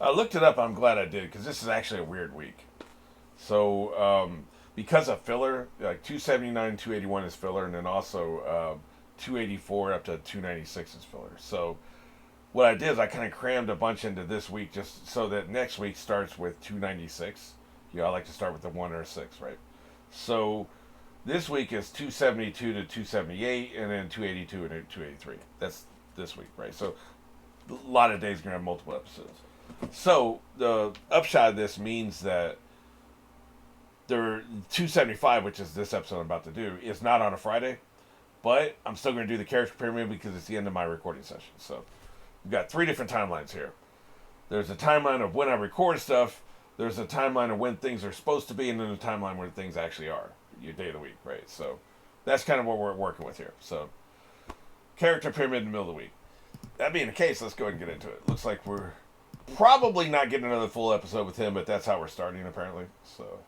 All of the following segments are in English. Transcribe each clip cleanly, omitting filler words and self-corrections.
I looked it up. I'm glad I did because this is actually a weird week. So because of filler, like 279, 281 is filler, and then also 284 up to 296 is filler. So what I did is I kind of crammed a bunch into this week just so that next week starts with 296. I like to start with the 1 or 6, right? So this week is 272 to 278, and then 282 and 283. That's this week, right? So a lot of days are going to have multiple episodes. So the upshot of this means that there 275, which is this episode I'm about to do, is not on a Friday, but I'm still going to do the character pyramid because it's the end of my recording session. So we've got 3 different timelines here. There's a timeline of when I record stuff. There's a timeline of when things are supposed to be, and then a timeline where things actually are. Your day of the week, right? So that's kind of what we're working with here. So character pyramid in the middle of the week. That being the case, let's go ahead and get into it. Looks like we're probably not getting another full episode with him, but that's how we're starting apparently. So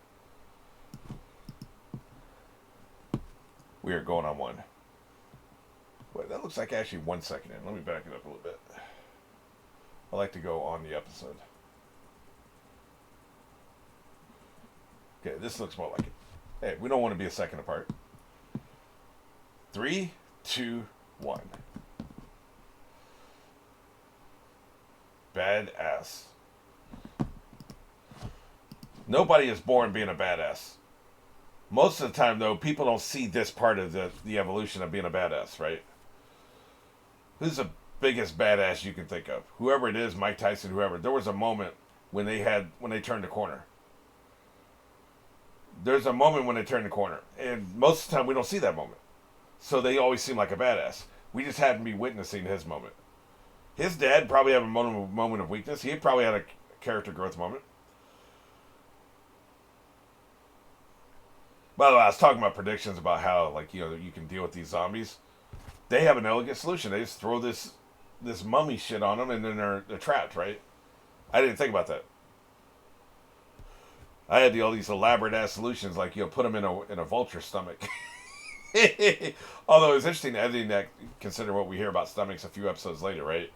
we are going on one. Wait, that looks like actually 1 second in. Let me back it up a little bit. I like to go on the episode. Okay, this looks more like it. Hey, we don't want to be a second apart. 3, 2, 1. Badass. Nobody is born being a badass. Most of the time, though, people don't see this part of the evolution of being a badass, right? Who's the biggest badass you can think of? Whoever it is, Mike Tyson, whoever. There was a moment when they turned the corner. There's a moment when they turn the corner, and most of the time we don't see that moment. So they always seem like a badass. We just happen to be witnessing his moment. His dad probably had a moment of weakness. He probably had a character growth moment. By the way, I was talking about predictions about how, like, you can deal with these zombies. They have an elegant solution. They just throw this mummy shit on them, and then they're trapped, right? I didn't think about that. I had all these elaborate ass solutions, like put them in a vulture stomach. Although it's interesting editing that, consider what we hear about stomachs a few episodes later, right?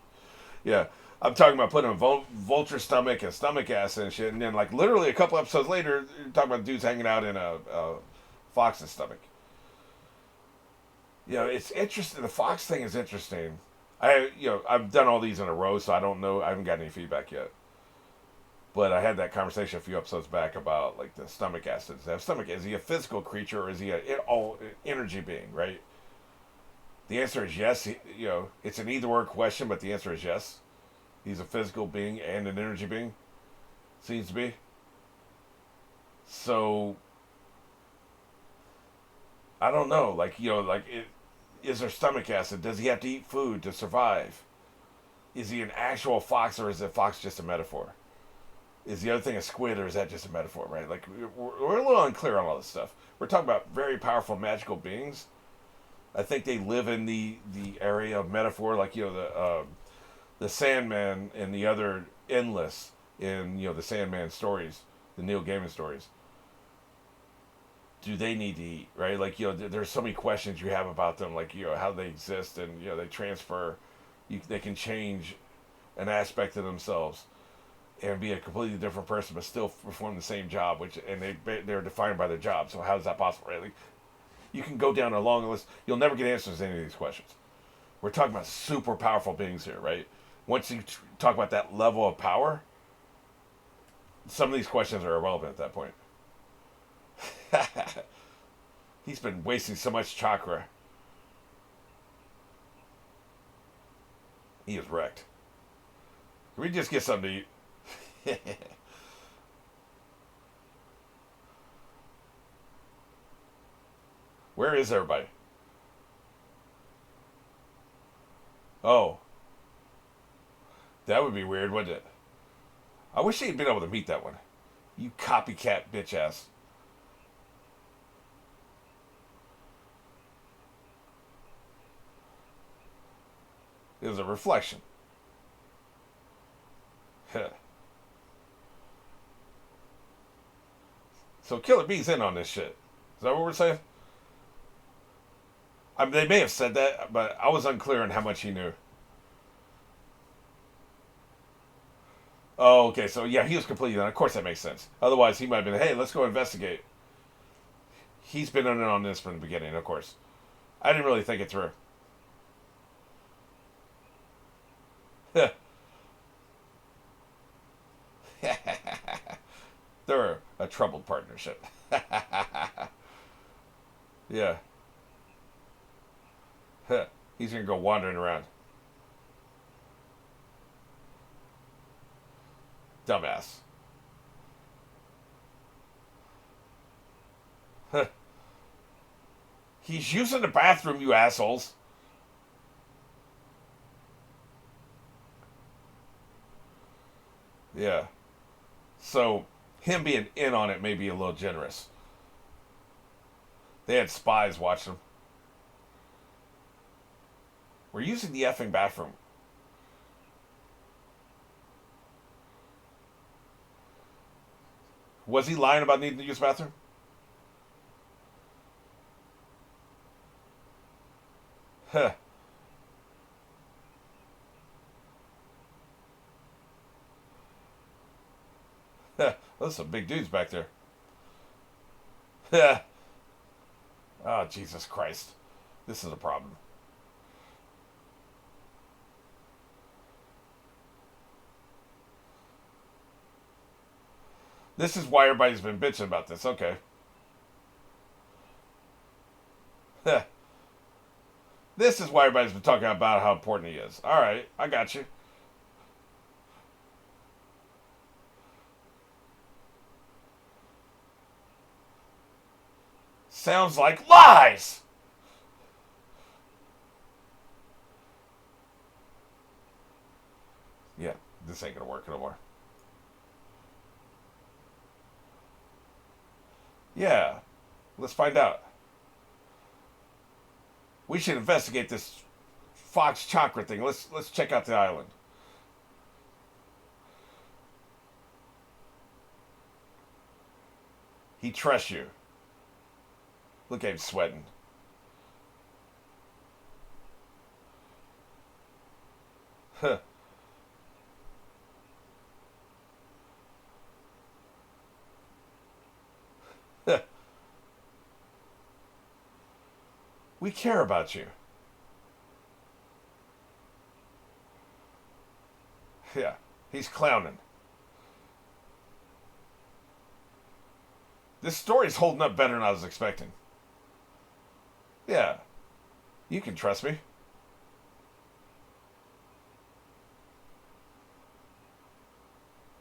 Yeah, I'm talking about putting a vulture stomach and stomach acid and shit, and then like literally a couple episodes later, you're talking about dudes hanging out in a fox's stomach. It's interesting. The fox thing is interesting. I've done all these in a row, so I don't know. I haven't got any feedback yet. But I had that conversation a few episodes back about like the stomach acids. Is he a physical creature or is he an energy being? Right. The answer is yes. It's an either or question, but the answer is yes. He's a physical being and an energy being. Seems to be. So I don't know. Is there stomach acid? Does he have to eat food to survive? Is he an actual fox, or is a fox just a metaphor? Is the other thing a squid, or is that just a metaphor, right? Like, we're a little unclear on all this stuff. We're talking about very powerful magical beings. I think they live in the area of metaphor, like, the Sandman and the other Endless in, the Sandman stories, the Neil Gaiman stories. Do they need to eat, right? Like, there's so many questions you have about them, like, how they exist, and, they transfer, they can change an aspect of themselves and be a completely different person, but still perform the same job, they're defined by their job. So how is that possible, right? Like, you can go down a long list. You'll never get answers to any of these questions. We're talking about super powerful beings here, right? Once you talk about that level of power, some of these questions are irrelevant at that point. He's been wasting so much chakra. He is wrecked. Can we just get something to eat? Where is everybody? Oh, that would be weird, wouldn't it? I wish he'd been able to meet that one. You copycat bitch ass. It was a reflection. So Killer Bee's in on this shit. Is that what we're saying? I mean, they may have said that, but I was unclear on how much he knew. Oh, okay. So yeah, he was completely done. Of course, that makes sense. Otherwise, he might have been, hey, let's go investigate. He's been in on this from the beginning, of course. I didn't really think it through. They're a troubled partnership. Yeah. He's gonna go wandering around. Dumbass. He's using the bathroom, you assholes. Yeah. So, him being in on it may be a little generous. They had spies watching him. We're using the effing bathroom. Was he lying about needing to use the bathroom? Huh. Those are some big dudes back there. Oh, Jesus Christ. This is a problem. This is why everybody's been bitching about this. Okay. This is why everybody's been talking about how important he is. All right, I got you. Sounds like lies. Yeah, this ain't gonna work no more. Yeah, let's find out. We should investigate this Fox chakra thing. Let's check out the island. He trusts you. Look at him sweating. Huh. We care about you. Yeah, he's clowning. This story's holding up better than I was expecting. Yeah, you can trust me.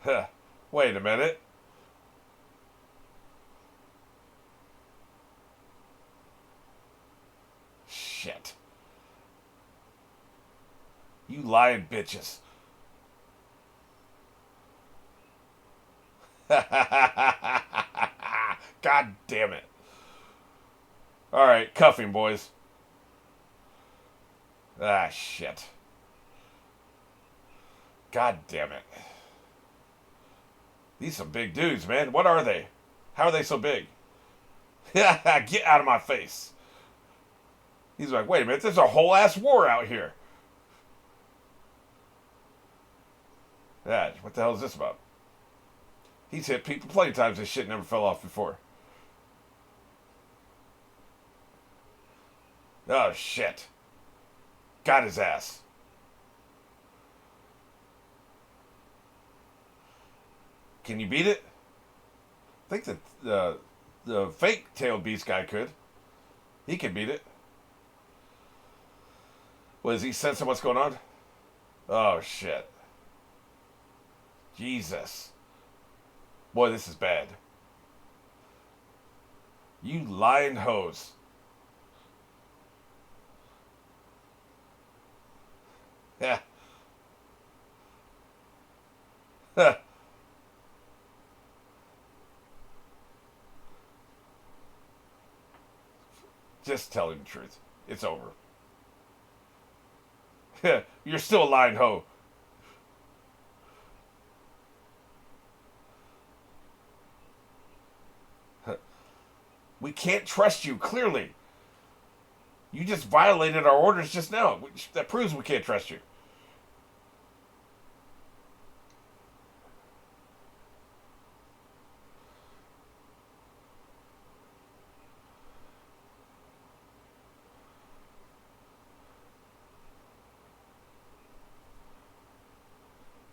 Huh. Wait a minute. Shit. You lying bitches. God damn it. Alright, cuff him, boys. Ah, shit. God damn it. These are some big dudes, man. What are they? How are they so big? Get out of my face. He's like, wait a minute, there's a whole ass war out here. Yeah, what the hell is this about? He's hit people plenty of times. This shit never fell off before. Oh, shit. Got his ass. Can you beat it? I think that the fake tail beast guy could. He can beat it. What, is he sensing what's going on? Oh, shit. Jesus. Boy, this is bad. You lying hoes. Yeah. Just tell him the truth. It's over. You're still a lying hoe. We can't trust you, clearly. You just violated our orders just now. That proves we can't trust you.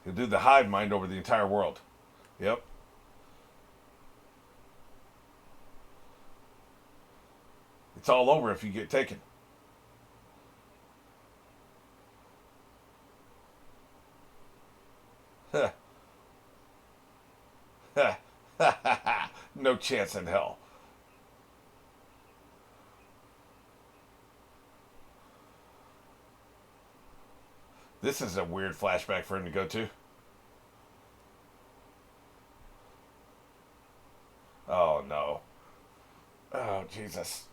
He'll do the hive mind over the entire world. Yep. It's all over if you get taken. No chance in hell. This is a weird flashback for him to go to. Oh no. Oh Jesus.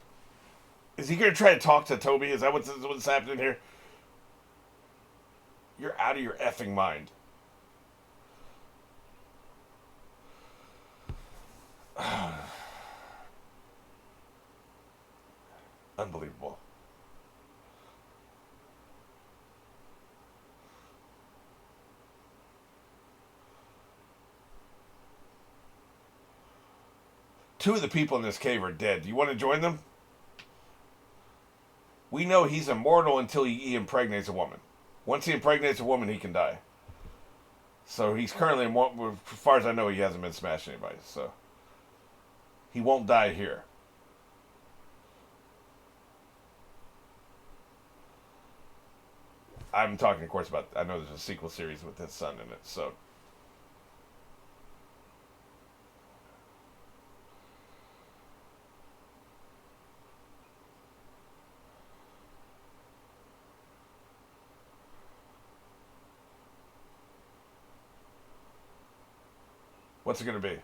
Is he gonna try to talk to Toby? Is that what's happening here? You're out of your effing mind. Unbelievable. Two of the people in this cave are dead. Do you want to join them? We know he's immortal until he impregnates a woman. Once he impregnates a woman, he can die. So he's currently, as far as I know, he hasn't been smashing anybody. So he won't die here. I'm talking, of course, about. I know there's a sequel series with his son in it. So what's it going to be?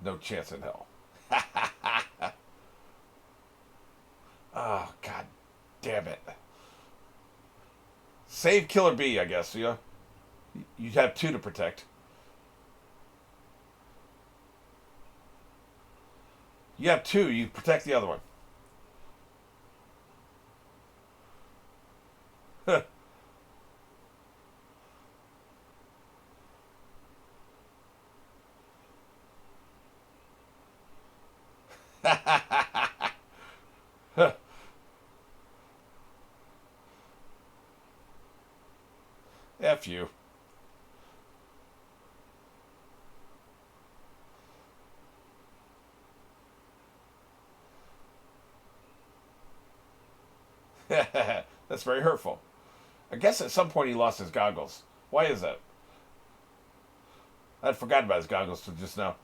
No chance in hell. Oh, God damn it. Save Killer B, I guess, yeah? You'd have two to protect. You have two, you protect the other one. F you. That's very hurtful. I guess at some point he lost his goggles. Why is that? I'd forgotten about his goggles till just now.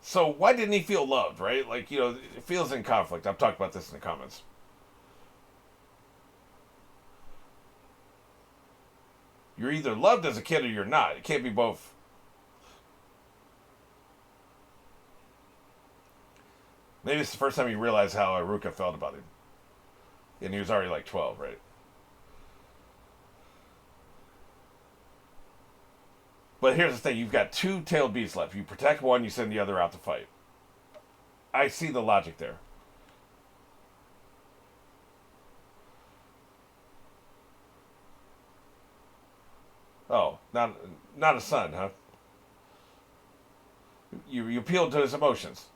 So why didn't he feel loved, right? Like, it feels in conflict. I've talked about this in the comments. You're either loved as a kid or you're not. It can't be both. Maybe it's the first time he realized how Iruka felt about him. And he was already like 12, right? But here's the thing. You've got two tailed beasts left. You protect one, you send the other out to fight. I see the logic there. Oh, not a son, huh? You appealed to his emotions.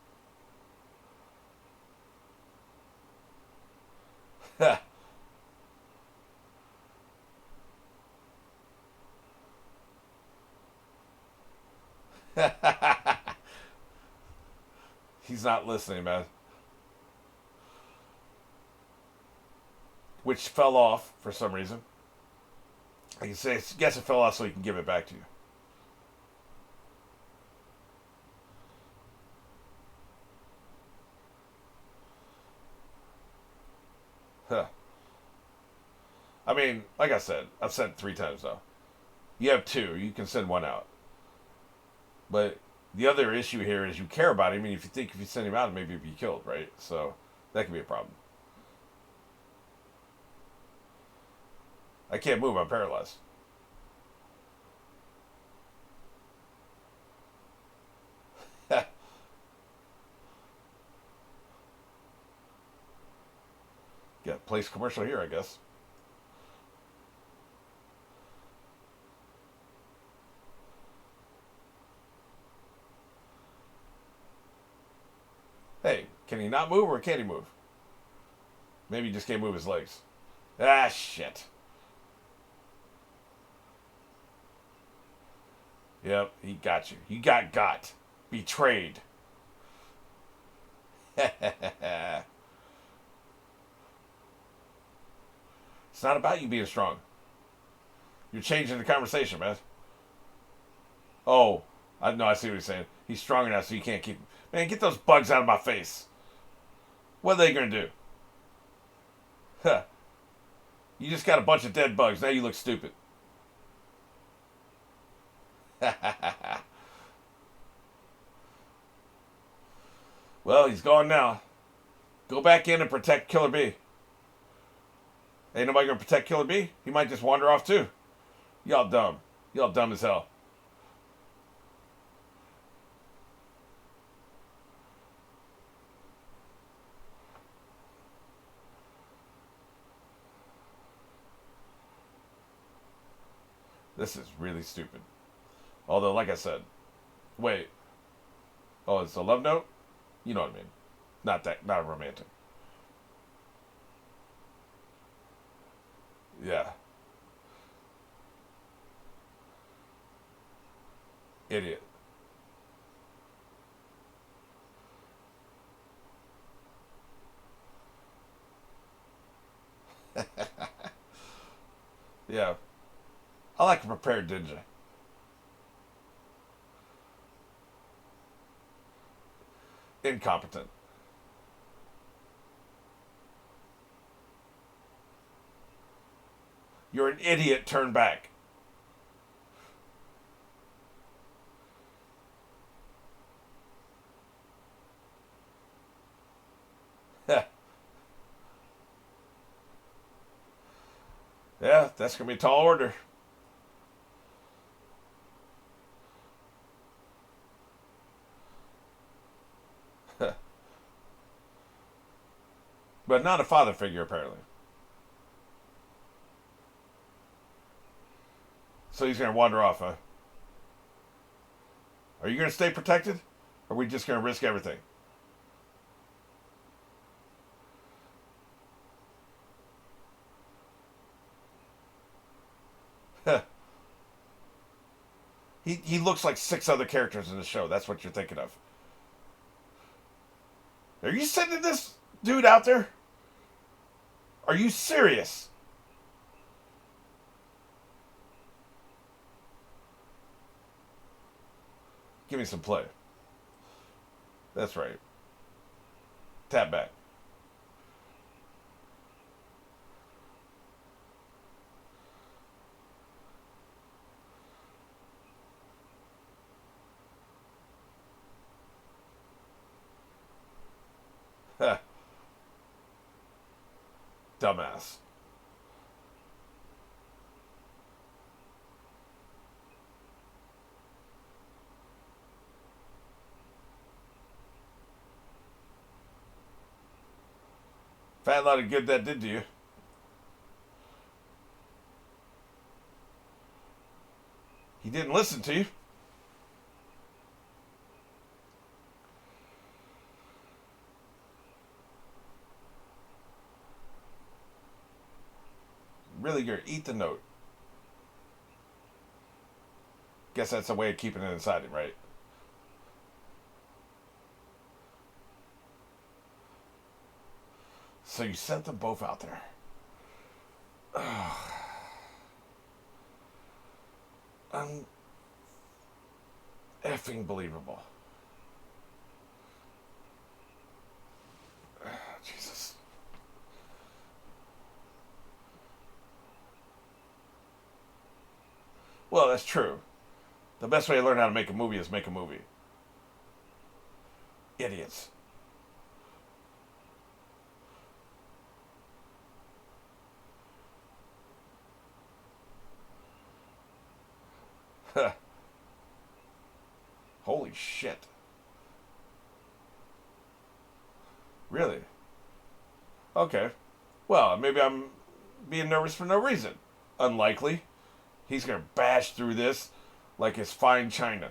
He's not listening, man. Which fell off for some reason. I guess it fell off so he can give it back to you. Huh. I mean, like I said, I've said it 3 times now. You have two. You can send one out. But the other issue here is you care about him, and if you think if you send him out, maybe he'll be killed, right? So that could be a problem. I can't move. I'm paralyzed. Yeah, place commercial here, I guess. Hey, can he not move or can he move? Maybe he just can't move his legs. Ah, shit. Yep, he got you. You got. Betrayed. It's not about you being strong. You're changing the conversation, man. Oh, I know. I see what he's saying. He's strong enough so you can't keep. Man, get those bugs out of my face. What are they gonna do? Huh. You just got a bunch of dead bugs. Now you look stupid. Well, he's gone now. Go back in and protect Killer Bee. Ain't nobody gonna protect Killer Bee? He might just wander off too. Y'all dumb. Y'all dumb as hell. This is really stupid. Although, like I said, wait. Oh, it's a love note? You know what I mean. Not romantic. Yeah. Idiot. Yeah. I like a prepared ninja. Incompetent. You're an idiot, turn back. Yeah, that's going to be a tall order. But not a father figure, apparently. So he's going to wander off, huh? Are you going to stay protected? Or are we just going to risk everything? He looks like 6 other characters in the show. That's what you're thinking of. Are you sending this dude out there? Are you serious? Give me some play. That's right. Tap back. Huh. Dumbass. Fat lot of good that did to you. He didn't listen to you. Really good. Eat the note. Guess that's a way of keeping it inside him, right? So you sent them both out there. Effing believable. Jesus. Well, that's true. The best way to learn how to make a movie is make a movie. Idiots. Holy shit. Really? Okay. Well, maybe I'm being nervous for no reason. Unlikely. He's going to bash through this like it's fine china.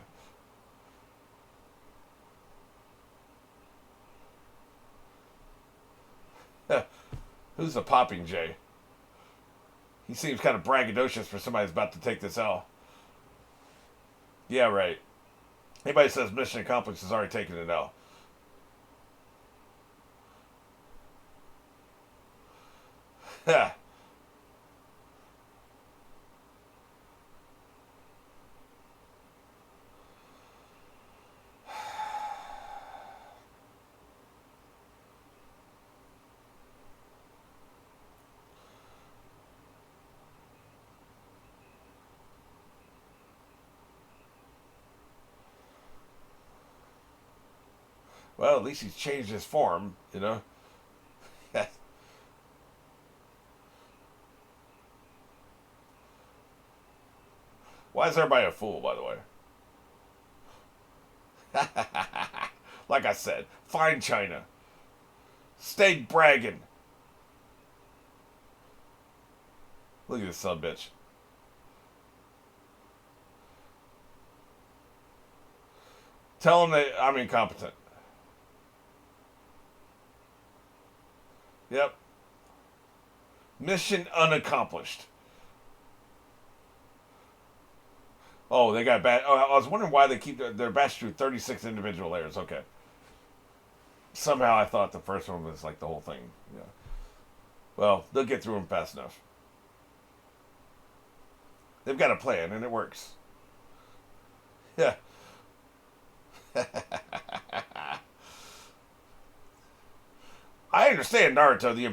Who's the popping J? He seems kind of braggadocious for somebody who's about to take this L. Yeah, right. Anybody says mission accomplished has already taken it L. Yeah. Well, at least he's changed his form, you know? Why is everybody a fool, by the way? Like I said, fine China. Stay bragging. Look at this son bitch. Tell him that I'm incompetent. Yep. Mission unaccomplished. Oh, they got bad. Oh, I was wondering why they keep their batch through 36 individual layers. Okay. Somehow I thought the first one was like the whole thing. Yeah. Well, they'll get through them fast enough. They've got a plan, and it works. Yeah. I understand Naruto, the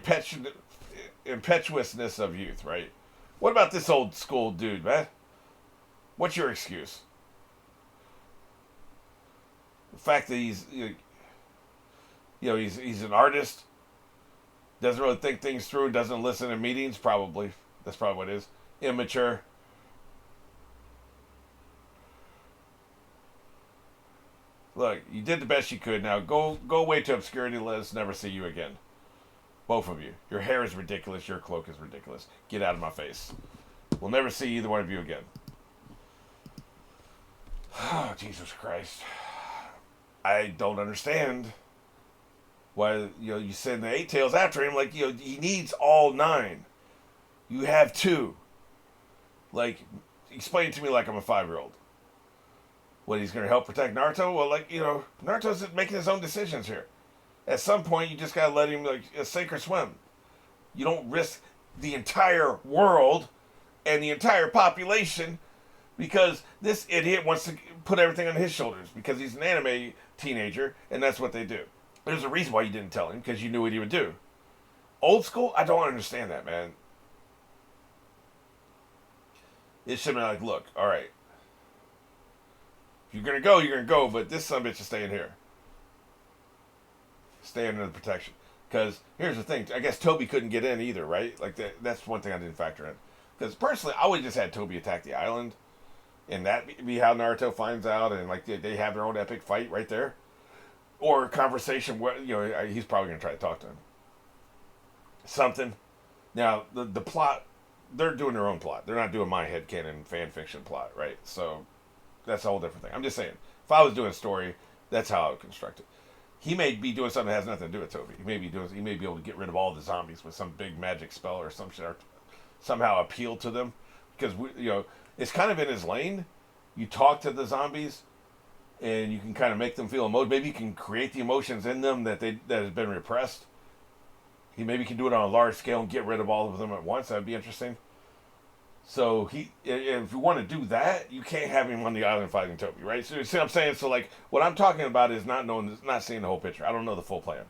impetuousness of youth, right? What about this old school dude, man? What's your excuse? The fact that he's an artist, doesn't really think things through, doesn't listen to meetings, probably. That's probably what it is. Immature. Look, you did the best you could. Now go away to obscurity. Let us never see you again. Both of you. Your hair is ridiculous. Your cloak is ridiculous. Get out of my face. We'll never see either one of you again. Oh, Jesus Christ. I don't understand why, you send the 8 tails after him. Like, he needs all 9. You have 2. Like, explain it to me like I'm a 5-year-old. What, he's going to help protect Naruto? Well, Naruto's making his own decisions here. At some point, you just got to let him, sink or swim. You don't risk the entire world and the entire population because this idiot wants to put everything on his shoulders because he's an anime teenager, and that's what they do. There's a reason why you didn't tell him, because you knew what he would do. Old school, I don't understand that, man. It should be like, look, all right. If you're going to go, but this son bitch is staying here. Stay under the protection. Because here's the thing. I guess Toby couldn't get in either, right? Like, that's one thing I didn't factor in. Because personally, I would have just had Toby attack the island. And that be how Naruto finds out. And, they have their own epic fight right there. Or a conversation where, he's probably going to try to talk to him. Something. Now, the plot, they're doing their own plot. They're not doing my headcanon fan fiction plot, right? So, that's a whole different thing. I'm just saying, if I was doing a story, that's how I would construct it. He may be doing something that has nothing to do with Toby. He may be able to get rid of all the zombies with some big magic spell or some shit, or somehow appeal to them. Because, it's kind of in his lane. You talk to the zombies, and you can kind of make them feel emotion. Maybe you can create the emotions in them that has been repressed. He maybe can do it on a large scale and get rid of all of them at once. That'd be interesting. So if you want to do that, you can't have him on the island fighting Toby, right? So you see what I'm saying? So what I'm talking about is not seeing the whole picture. I don't know the full plan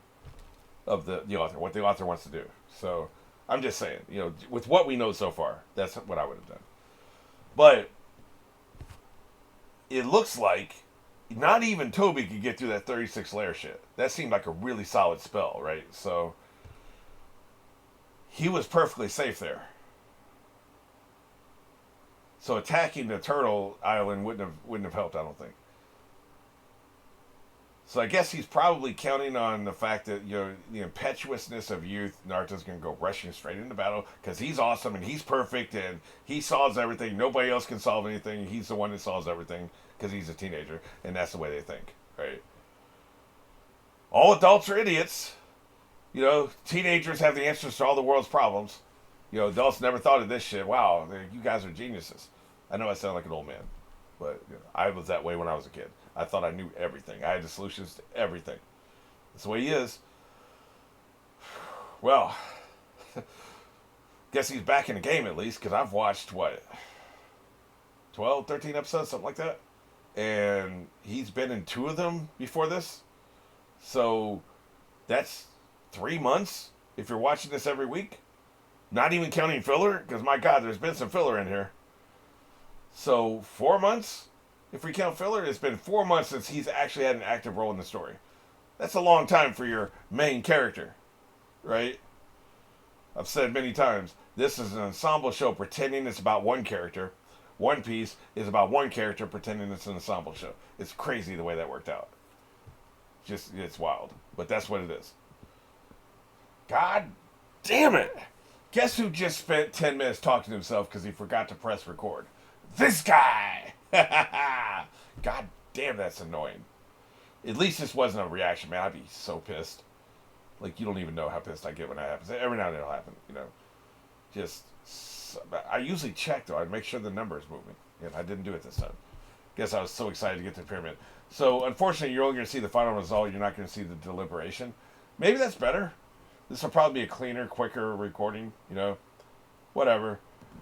of the author, what the author wants to do. So I'm just saying, with what we know so far, that's what I would have done. But it looks like not even Toby could get through that 36 layer shit. That seemed like a really solid spell, right? So he was perfectly safe there. So attacking the turtle island wouldn't have helped, I don't think. So I guess he's probably counting on the fact that, the impetuousness of youth, Naruto's going to go rushing straight into battle because he's awesome and he's perfect and he solves everything. Nobody else can solve anything. He's the one that solves everything because he's a teenager, and that's the way they think, right? All adults are idiots. You know, teenagers have the answers to all the world's problems. You know, adults never thought of this shit. Wow, you guys are geniuses. I know I sound like an old man, but you know, I was that way when I was a kid. I thought I knew everything. I had the solutions to everything. That's the way he is. Well, guess he's back in the game at least, because I've watched, what, 12, 13 episodes, something like that? And he's been in 2 of them before this. So that's 3 months if you're watching this every week. Not even counting filler, because my God, there's been some filler in here. So 4 months, if we count filler, it's been 4 months since he's actually had an active role in the story. That's a long time for your main character, right? I've said many times, this is an ensemble show pretending it's about one character. One Piece is about one character pretending it's an ensemble show. It's crazy the way that worked out. Just, it's wild. But that's what it is. God damn it! Guess who just spent 10 minutes talking to himself because he forgot to press record? This guy! God damn, that's annoying. At least this wasn't a reaction, man. I'd be so pissed. Like, you don't even know how pissed I get when that happens. Every now and then it'll happen, you know. Just, I usually check, though. I'd make sure the number is moving. And I didn't do it this time. Guess I was so excited to get to the pyramid. So, unfortunately, you're only going to see the final result. You're not going to see the deliberation. Maybe that's better. This will probably be a cleaner, quicker recording, you know. Whatever.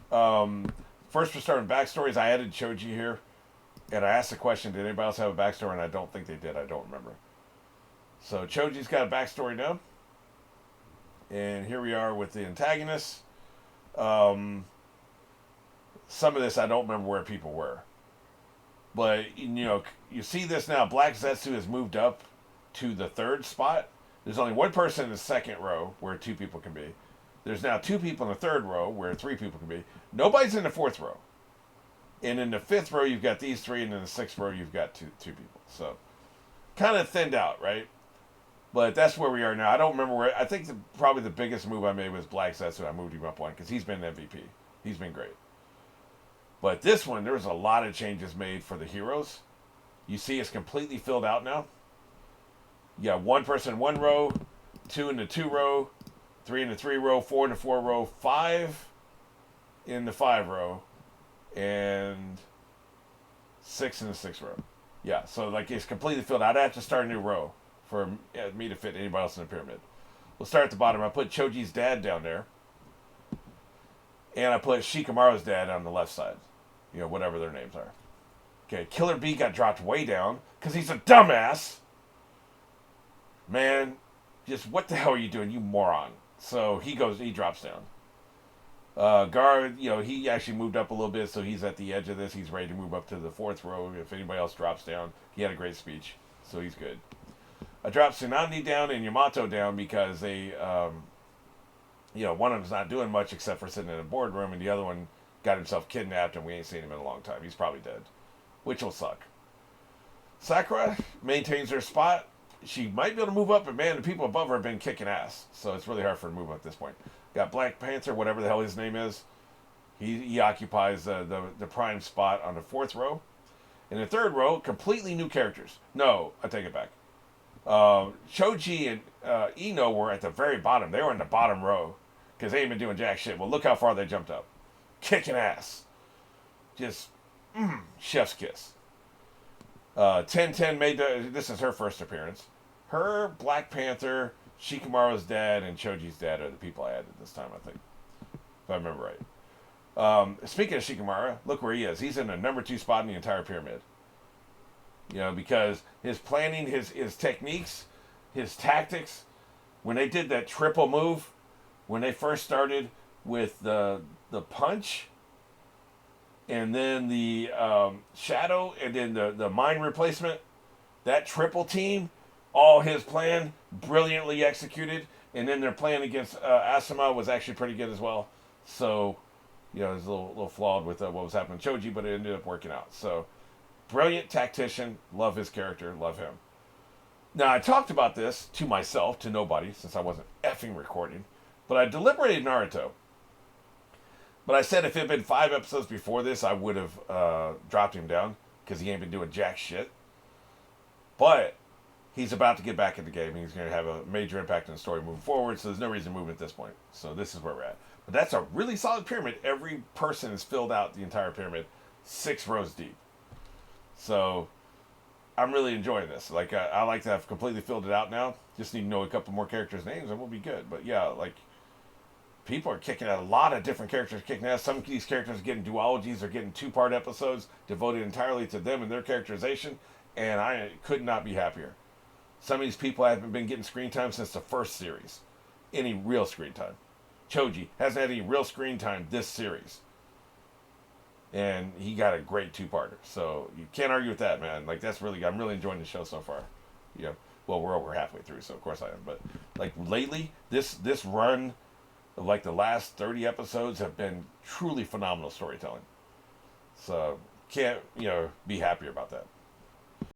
First, we're starting backstories. I added Choji here. And I asked the question, did anybody else have a backstory? And I don't think they did. I don't remember. So, Choji's got a backstory now. And here we are with the antagonists. Some of this, I don't remember where people were. But, you know, you see this now. Black Zetsu has moved up to the 3rd spot. There's only one person in the 2nd row where 2 people can be. There's now 2 people in the 3rd row where 3 people can be. Nobody's in the 4th row. And in the 5th row, you've got these 3. And in the 6th row, you've got two people. So, kind of thinned out, right? But that's where we are now. I don't remember where. I think probably the biggest move I made was Black Zetsu. I moved him up 1 because he's been MVP. He's been great. But this one, there was a lot of changes made for the heroes. You see it's completely filled out now. You got 1 person in 1 row, 2 in the 2 row, 3 in the 3 row, 4 in the 4 row, 5 in the 5 row, and 6 in the 6 row. Yeah, so like it's completely filled out. I'd have to start a new row for me to fit anybody else in the pyramid. We'll start at the bottom. I put Choji's dad down there. And I put Shikamaru's dad on the left side. You know, whatever their names are. Okay, Killer B got dropped way down because he's a dumbass. Man, just what the hell are you doing, you moron? So he drops down. Gar, you know, he actually moved up a little bit, so he's at the edge of this. He's ready to move up to the 4th row. If anybody else drops down, he had a great speech, so he's good. I dropped Tsunade down and Yamato down because they, you know, one of them's not doing much except for sitting in a boardroom, and the other one got himself kidnapped, and we ain't seen him in a long time. He's probably dead, which will suck. Sakura maintains her spot. She might be able to move up, but man, the people above her have been kicking ass, so it's really hard for her to move up at this point. Got Black Panther, whatever the hell his name is. He occupies the prime spot on the 4th row. In the 3rd row, completely new characters. No, I take it back. Choji and Ino were at the very bottom. They were in the bottom row because they ain't been doing jack shit. Well, look how far they jumped up. Kicking ass. Just, chef's kiss. 1010 made this is her first appearance. Her, Black Panther, Shikamaru's dad, and Choji's dad are the people I added this time, I think. If I remember right. Speaking of Shikamaru, look where he is. He's in the number 2 spot in the entire pyramid. You know, because his planning, his techniques, his tactics, when they did that triple move, when they first started with the punch, and then the shadow, and then the mind replacement, that triple team, all his plan, brilliantly executed, and then their plan against Asuma was actually pretty good as well. So, you know, it was a little flawed with what was happening to Choji, but it ended up working out. So, brilliant tactician, love his character, love him. Now, I talked about this to myself, to nobody, since I wasn't effing recording, but I deliberated Naruto. But I said if it had been 5 episodes before this, I would have dropped him down, because he ain't been doing jack shit. But he's about to get back in the game. He's going to have a major impact on the story moving forward. So there's no reason to move at this point. So this is where we're at. But that's a really solid pyramid. Every person has filled out the entire pyramid, 6 rows deep. So I'm really enjoying this. Like I like to have completely filled it out now. Just need to know a couple more characters' names and we'll be good. But yeah, like people are kicking out a lot of different characters kicking out. Some of these characters are getting duologies or getting 2-part episodes devoted entirely to them and their characterization. And I could not be happier. Some of these people haven't been getting screen time since the first series. Any real screen time. Choji hasn't had any real screen time this series. And he got a great 2-parter. So you can't argue with that, man. Like that's really, I'm really enjoying the show so far. Yeah. Well, we're over halfway through, so of course I am. But like lately, this run of like the last 30 episodes have been truly phenomenal storytelling. So can't, be happier about that.